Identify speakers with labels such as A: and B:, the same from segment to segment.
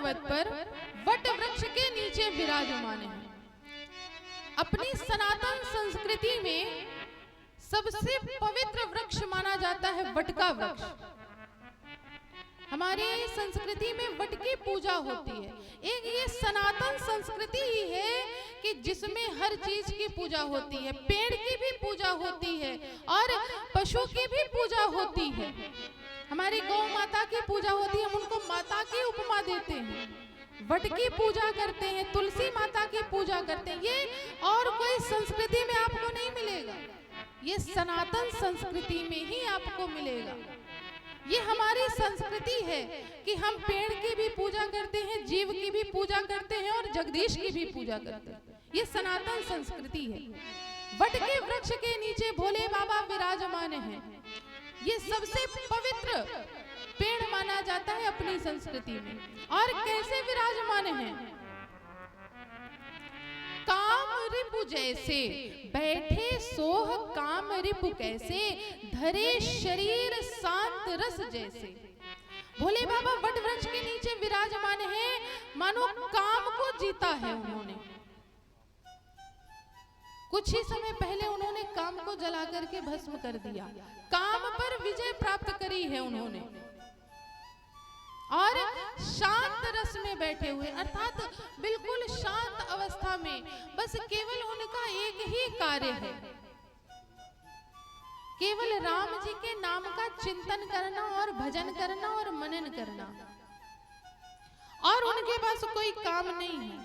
A: पर्वत पर वट वृक्ष के नीचे विराजमान है। अपनी सनातन संस्कृति में सबसे पवित्र वृक्ष माना जाता है वट का वृक्ष। हमारी संस्कृति में वट की पूजा होती है। एक ये सनातन संस्कृति ही है कि जिसमें हर चीज की पूजा होती है। पेड़ की भी पूजा होती है और पशु की भी पूजा होती है। हमारी गौ माता की पूजा होती है, हम उनको माता की उपमा देते हैं। वट की पूजा करते हैं, तुलसी माता की पूजा करते हैं। ये और कोई संस्कृति में आपको नहीं मिलेगा, ये सनातन संस्कृति में ही आपको मिलेगा। ये हमारी संस्कृति है कि हम पेड़ की भी पूजा करते हैं, जीव की भी पूजा करते हैं और जगदीश की भी पूजा करते हैं। ये सनातन संस्कृति है। वट के वृक्ष के नीचे भोले बाबा विराजमान हैं। ये सबसे पवित्र पेड़ माना जाता है अपनी संस्कृति में। और कैसे विराजमान हैं? काम रिपु जैसे बैठे सोह काम रिपु कैसे, धरे शरीर शांत रस जैसे। भोले बाबा वट वृक्ष के नीचे विराजमान हैं, मानो काम को जीता है उन्होंने। कुछ ही समय पहले उन्होंने काम को जला करके भस्म कर दिया, काम पर विजय प्राप्त करी है उन्होंने। और शांत रस में बैठे हुए, अर्थात बिल्कुल शांत अवस्था में, बस केवल उनका एक ही कार्य है, केवल राम जी के नाम का चिंतन करना और भजन करना और मनन करना। और उनके पास कोई काम नहीं है,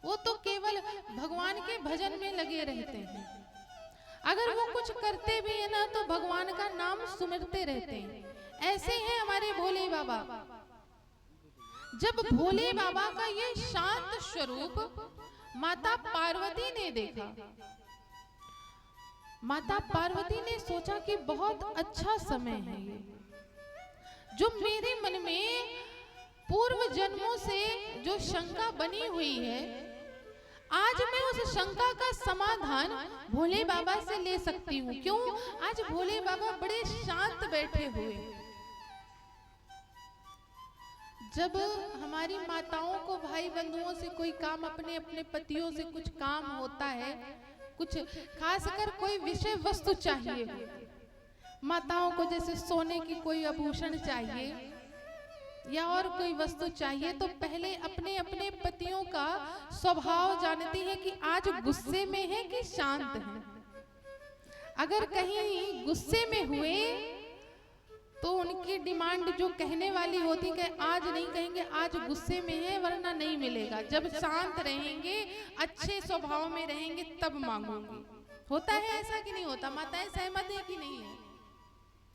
A: वो तो केवल भगवान के भजन में लगे रहते हैं। अगर वो कुछ करते भी है ना तो भगवान का नाम सुमिरते रहते हैं। ऐसे हैं हमारे भोले बाबा। जब भोले बाबा का ये शांत स्वरूप माता पार्वती ने देखा, माता पार्वती ने सोचा कि बहुत अच्छा समय है ये, जो मेरे मन में पूर्व जन्मों से जो शंका बनी हुई है, आज मैं उस शंका का समाधान भोले बाबा से ले सकती हूँ। क्यों? आज भोले बाबा बड़े शांत बैठे हुए हैं। जब हमारी माताओं को भाई बंधुओं से कोई काम, अपने अपने पतियों से कुछ काम होता है, कुछ खासकर कोई विषय वस्तु चाहिए, माताओं को जैसे सोने की कोई आभूषण चाहिए या और कोई वस्तु चाहिए, तो पहले अपने अपने पतियों का स्वभाव जानती है कि आज गुस्से में है कि शांत है। अगर कहीं गुस्से में हुए तो उनकी डिमांड जो कहने वाली होती कि आज नहीं कहेंगे, आज गुस्से में है वरना नहीं मिलेगा, जब शांत रहेंगे, अच्छे स्वभाव में रहेंगे तब मांगूंगी। होता है ऐसा कि नहीं होता? माताएं सहमत है कि नहीं है?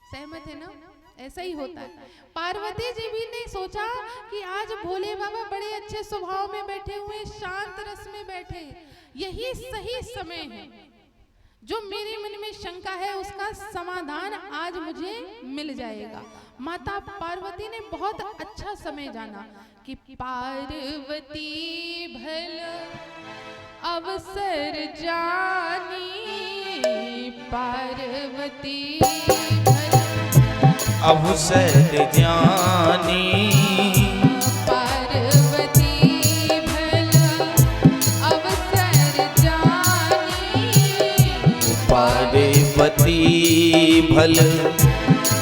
A: सहमत है ना? ऐसा ही होता है। पार्वती जी भी ने सोचा कि आज भोले बाबा बड़े अच्छे स्वभाव में बैठे हुए, शांत रस में बैठे, यही सही समय है, जो मेरे मन में शंका है उसका समाधान आज मुझे मिल जाएगा। माता पार्वती ने बहुत अच्छा समय जाना कि पार्वती भल अवसर जानी, पार्वती भल
B: अवसर जानी, पार्वती भल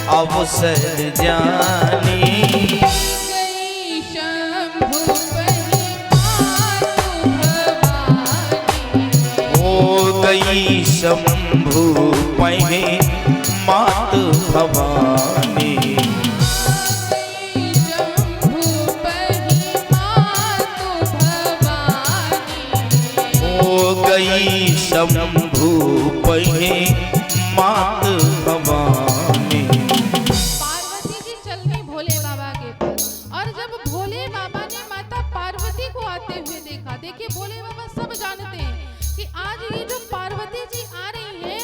B: अवसर जानी।
A: गई शंभु पहि मातु भवानी,
B: हो गई शंभु पहि मातु भवानी, हो गई शंभु पहि मातु भवानी।
A: पार्वती जी चल गई भोले बाबा के पास, और जब भोले बाबा ने माता पार्वती को आते हुए देखा, देखिए भोले बाबा सब जानते हैं कि आज ये जो पार्वती जी आ रही है,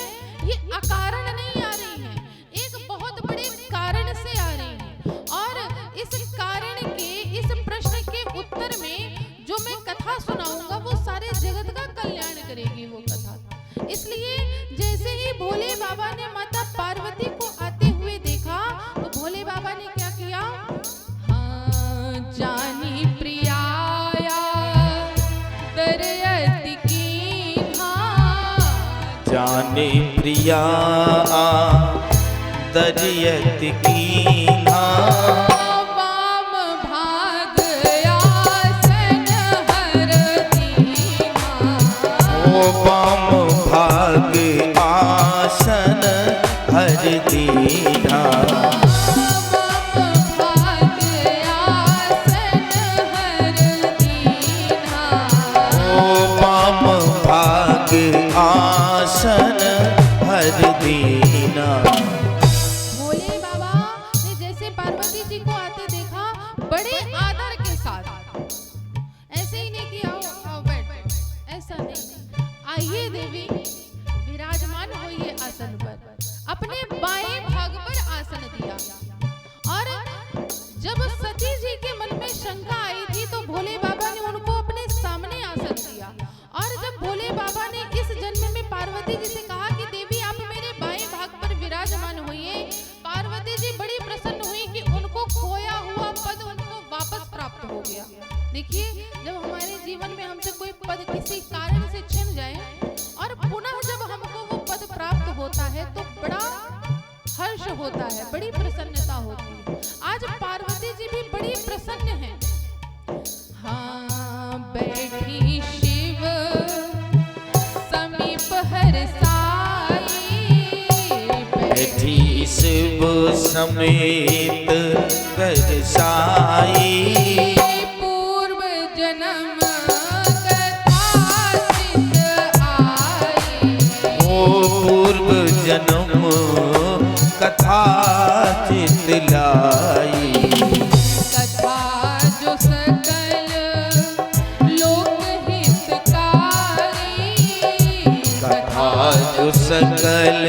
A: ये अकारण नहीं आ रही है, एक बहुत बड़े कारण से आ रही है। और इस कारण के, इस प्रश्न के उत्तर में जो मैं कथा सुनाऊंगा वो सारे जगत का कल्याण करेगी वो कथा। इसलिए जैसे ही भोले बाबा ने माता पार्वती को आते हुए देखा, तो भोले बाबा ने क्या किया? हाँ जानी
B: जाने प्रिया दरियत कीन्हा।
A: वाम भाग आसन हर दीन्हा।
B: ओ वाम भाग आसन हर दीन्हा। आसन हर दीना।
A: भोले बाबा ने जैसे पार्वती जी को आते देखा बड़े आदर के साथ, ऐसे ही नहीं कि आओ आओ बैठ, ऐसा नहीं। आइए देवी विराजमान होइए आसन पर। अपने बाएं भाग पर आसन दिया। और जब सती जी के मन में शंका आई थी तो भोले बाबा ने उनको अपने सामने आसन दिया। और जब भोले बाबा ने इस जन्म में पार्वती जी से कहा कि देवी आप मेरे बाएं भाग पर विराजमान होइए, पार्वती जी बड़ी प्रसन्न हुई कि उनको खोया हुआ पद उनको वापस प्राप्त हो गया। देखिए, जब हमारे जीवन में हमसे कोई पद किसी कारण से छिन जाए और पुनः जब हमको वो पद प्राप्त होता है तो बड़ा हर्ष होता है, बड़ी प्रसन्नता होती है। आज पार्वती जी भी बड़ी प्रसन्न हैं। हाँ, बैठी शिव समीप हर साई।
B: बैठी शिव समेत कर साई।
A: पूर्व जन्म कथा चित आई।
B: ओ पूर्व जन्म कथा चित लाई।
A: कथा जो सकल लोक हितकारी।
B: कथा जो सकल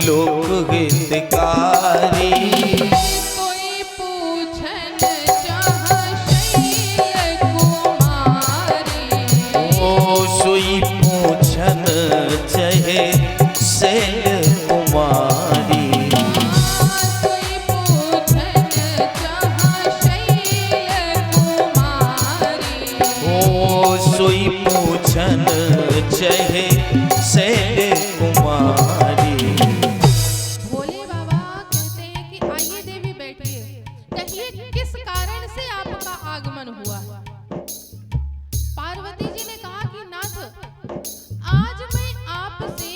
B: लोक हितकारी।
A: कोई पूछन चाह शैल कुमारी।
B: ओ सोई पूछन चहे शैल कुमारी।
A: कोई पूछन चाह शैल कुमारी।
B: ओ सोई पूछन चहे शैल कुमारी।
A: भोले बाबा कहते हैं कि आइए देवी बैठिए, कहिए किस कारण से आपका आगमन हुआ है। पार्वती जी ने कहा कि नाथ, आज मैं आपसे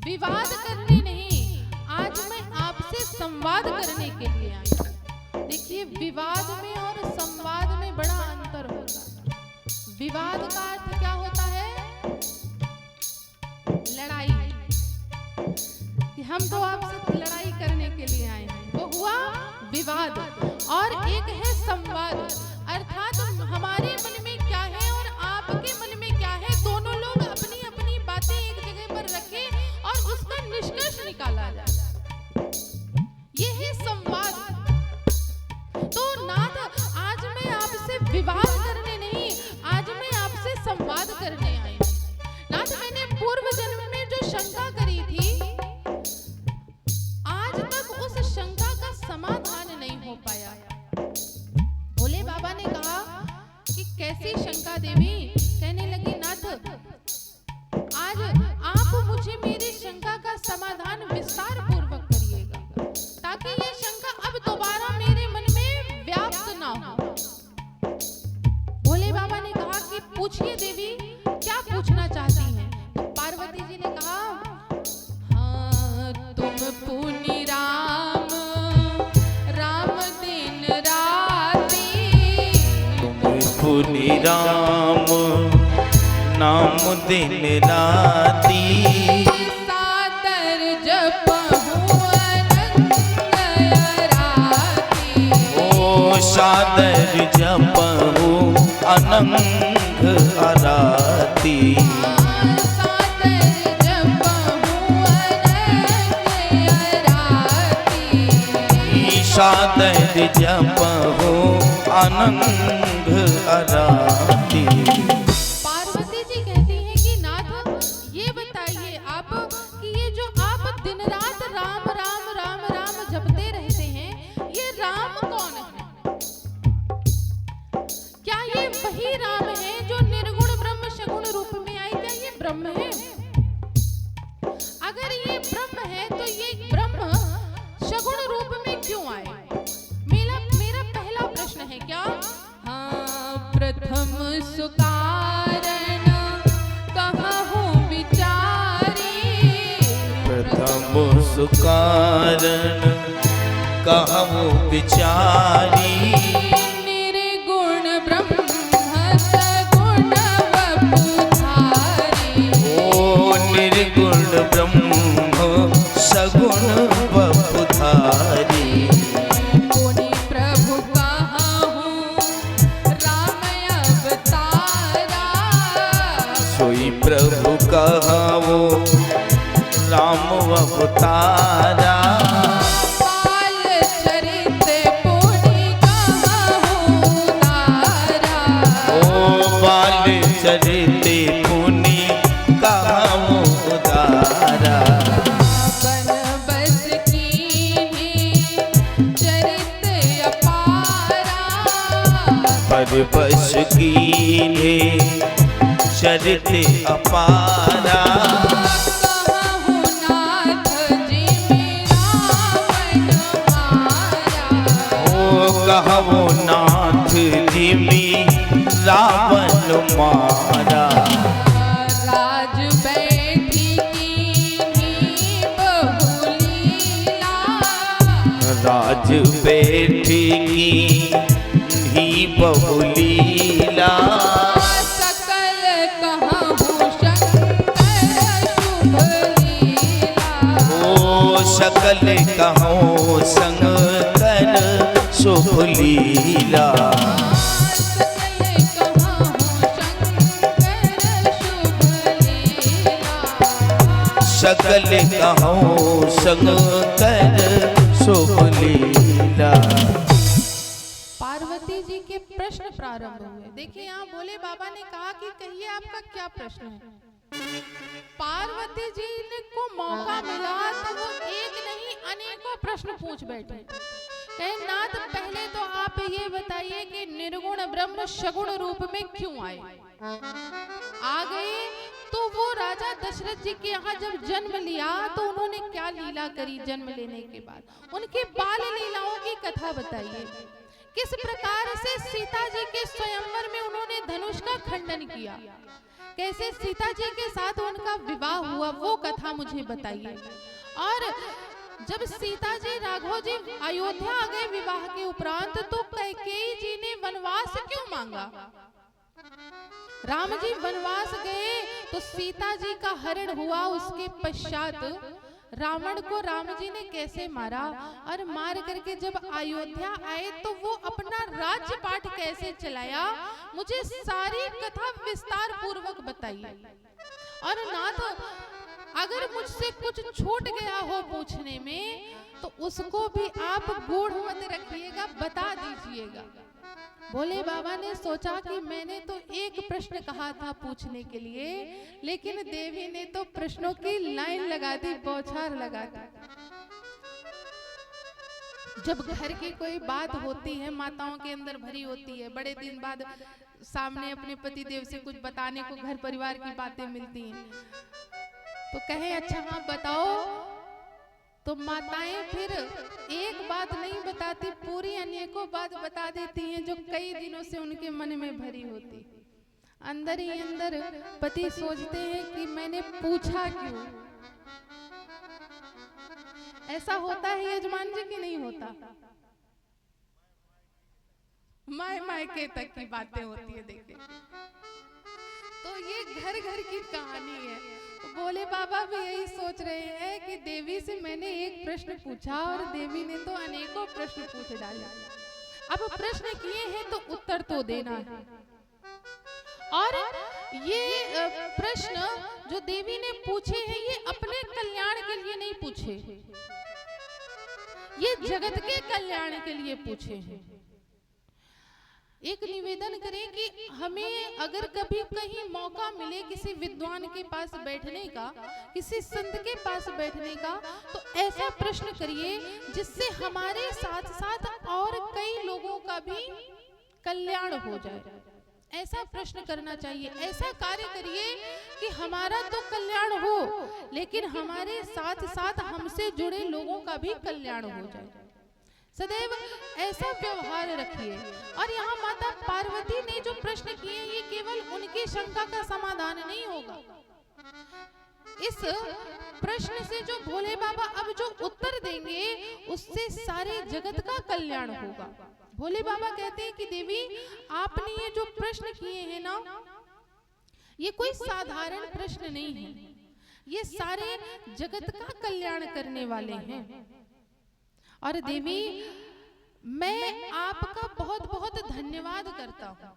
A: विवाद करने नहीं, आज मैं आपसे संवाद करने के लिए आई हूं। देखिए, विवाद में और संवाद में बड़ा अंतर होता है। विवाद का अर्थ क्या होता है? लड़ाई। कि हम तो आपसे लड़ाई करने के लिए आए हैं, वो हुआ विवाद। और एक है संवाद, अर्थात हमारे मन में क्या है और आपके मन में क्या है, दोनों लोग अपनी अपनी बातें एक जगह पर रखें और उसका निष्कर्ष निकाला जाए। ये है संवाद। तो नाथ, आज मैं आपसे विवाद करने नहीं, आज मैं आपसे संवाद करने आई हूं। नाथ, मैंने पूर्व जन्म में जो शंका करी थी, आज तक उस शंका का समाधान नहीं हो पाया। भोले बाबा ने कहा कि कैसी शंका देवी? कहने लगी, नाथ, आज आप मुझे मेरी शंका का समाधान विस्तार पूर्वक करिएगा, ताकि ये शंका अब दोबारा मेरे मन में व्याप्त ना हो। भोले बाबा ने कहा कि पूछिए देवी, क्या पूछना चाहती हैं? तो पार्वती जी ने कहा, हाँ, तुम पुनि राम राम दिन राती।
B: पुनि राम नाम दिन राती।
A: सादर जपहु अनंग राती।
B: ओ सादर जपहु अनंग अराती।
A: सादर जपहु अनंग राती।
B: सादर जपहु अनंग अराती।
A: पार्वती जी कहती हैं कि नाथ, ये बताइए आप कि ये जो आप दिन रात राम राम राम राम जपते रहते हैं, ये राम कौन है? क्या ये वही राम है जो निर्गुण ब्रह्म सगुण रूप में आए? क्या ये ब्रह्म है? सुकारण कहूँ विचारी।
B: प्रथम सुकारण कहूँ विचारी।
A: निर्गुण ब्रह्म सगुण वपुधारी।
B: ओ निर्गुण ब्रह्म सगुण वपुधारी।
A: पुनि प्रभु कहूँ राम अवतारा।
B: सोई प्रभु कहो राम अवतारा।
A: बाल चरित पुनि कहूँ तारा।
B: ओ बाल चरित पुनि कहूँ उदारा।
A: बन बस कीन्ही चरित अपारा।
B: पर बस कीन्हे चरित अपारा।
A: कहूँ नाथ जी मेरा मन मारा।
B: ओ कहवो नाथ जिमि रावण मारा।
A: राज बैठी कीन्ही बहुलीला।
B: राज बैठी ही बहुलीला।
A: सकल कहूँ शंकर शुभ लीला।
B: ओ सकल कहो शंकर शुभ लीला।
A: सकल कहूँ शंकर शुभ लीला।
B: सकल कहो शंकर शुभ लीला।
A: पार्वती जी के प्रश्न प्रारंभ हुए। देखिए यहाँ भोले बाबा ने कहा कि कहिए आपका क्या प्रश्न है। पार्वती जी ने को मौका मिला तो वो एक नहीं अनेकों प्रश्न पूछ बैठे। कहे नाथ पहले तो आप ये बताइए कि निर्गुण ब्रह्म सगुण रूप में क्यों आए। आ गए तो वो राजा दशरथ जी के यहाँ जब जन्म लिया तो उन्होंने क्या लीला करी। जन्म लेने के बाद उनके बाल लीलाओं की कथा बताइए। किस प्रकार से सीता जी के स्वयंवर में उन्होंने धनुष का खंडन किया। कैसे सीता जी के साथ उनका विवाह हुआ वो कथा मुझे बताइए। और जब सीता जी राघव जी अयोध्या आ गए विवाह के उपरांत तो कैकेयी जी ने वनवास क्यों मांगा। राम जी वनवास गए तो सीता जी का हरण हुआ। उसके पश्चात रावण को राम जी ने कैसे मारा और मार करके जब अयोध्या आए तो वो अपना राज्य पाठ कैसे चलाया। मुझे सारी कथा विस्तार पूर्वक बताइए। और नाथ अगर मुझसे कुछ छूट गया हो पूछने में तो उसको भी आप गूढ़ मत रखिएगा, बता दीजिएगा। भोले बाबा ने सोचा कि मैंने तो एक प्रश्न कहा था पूछने के लिए, लेकिन देवी ने तो प्रश्नों की लाइन लगा दी, बौछार लगा दी। जब घर की कोई बात होती है, माताओं के अंदर भरी होती है, बड़े दिन बाद सामने अपने पति देव से कुछ बताने को घर परिवार की बातें मिलती हैं, तो कहे अच्छा हाँ बताओ, तो माताएं फिर एक बात नहीं बताती, पूरी अनेकों बात बता देती हैं जो कई दिनों से उनके मन में भरी होती। अंदर ही अंदर पति सोचते हैं कि मैंने पूछा क्यों। ऐसा होता है यजमान जी की नहीं होता। माय मायके तक की बातें होती है। देखिए तो ये घर घर की कहानी है। तो भोले बाबा भी यही सोच रहे हैं कि देवी से मैंने एक प्रश्न पूछा और देवी ने तो अनेकों प्रश्न पूछ डाले। अब प्रश्न किए हैं तो उत्तर तो देना है। और ये प्रश्न जो देवी ने पूछे हैं ये अपने कल्याण के लिए नहीं पूछे, ये जगत के कल्याण के लिए पूछे हैं। एक निवेदन करें कि हमें अगर कभी कहीं मौका मिले किसी विद्वान के पास बैठने का, किसी संत के पास बैठने का, तो ऐसा प्रश्न करिए जिससे हमारे साथ साथ और कई लोगों का भी कल्याण हो जाए। ऐसा प्रश्न करना चाहिए। ऐसा कार्य करिए कि हमारा तो कल्याण हो लेकिन हमारे साथ साथ हमसे जुड़े लोगों का भी कल्याण हो जाए। सदैव ऐसा व्यवहार रखिए। और यहाँ माता पार्वती ने जो प्रश्न किए, ये केवल उनकी शंका का समाधान नहीं होगा। इस प्रश्न से जो भोले बाबा अब जो उत्तर देंगे, उससे सारे जगत का कल्याण होगा। भोले बाबा कहते हैं कि देवी, आपने ये जो प्रश्न किए हैं ना, ये कोई साधारण प्रश्न नहीं है, ये सारे जगत का कल्याण करने वाले हैं। और देवी, मैं आपका बहुत बहुत धन्यवाद करता हूं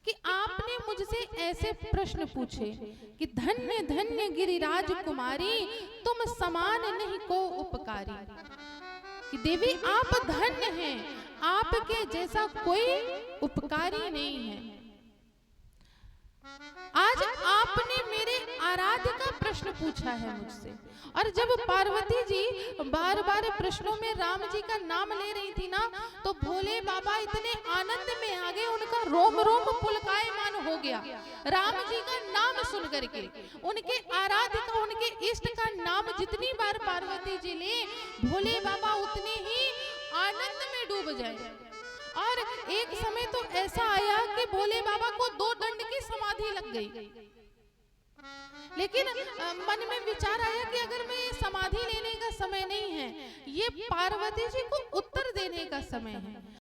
A: कि आपने मुझसे ऐसे प्रश्न पूछे कि धन्य धन्य गिरिराज कुमारी, तुम समान नहीं को उपकारी। कि देवी, आप धन्य हैं, आपके जैसा कोई उपकारी नहीं है। आज आपने मेरे आराध्य का प्रश्न पूछा है मुझसे। और जब पार्वती जी बार बार प्रश्नों में राम जी का नाम ले रही थी ना, तो भोले बाबा इतने आनंद में आ गए, उनका रोम रोम पुलकायमान हो गया राम जी का नाम सुन करके। उनके आराध्य का, उनके इष्ट का नाम जितनी बार पार्वती जी ले, भोले बाबा उतने ही आनंद में डूब जाए। और एक समय तो ऐसा आया कि भोले बाबा को 2 दंड की समाधि लग गई। लेकिन मन में विचार आया कि अगर मैं समाधि लेने का समय नहीं है, ये पार्वती जी को उत्तर देने का समय है।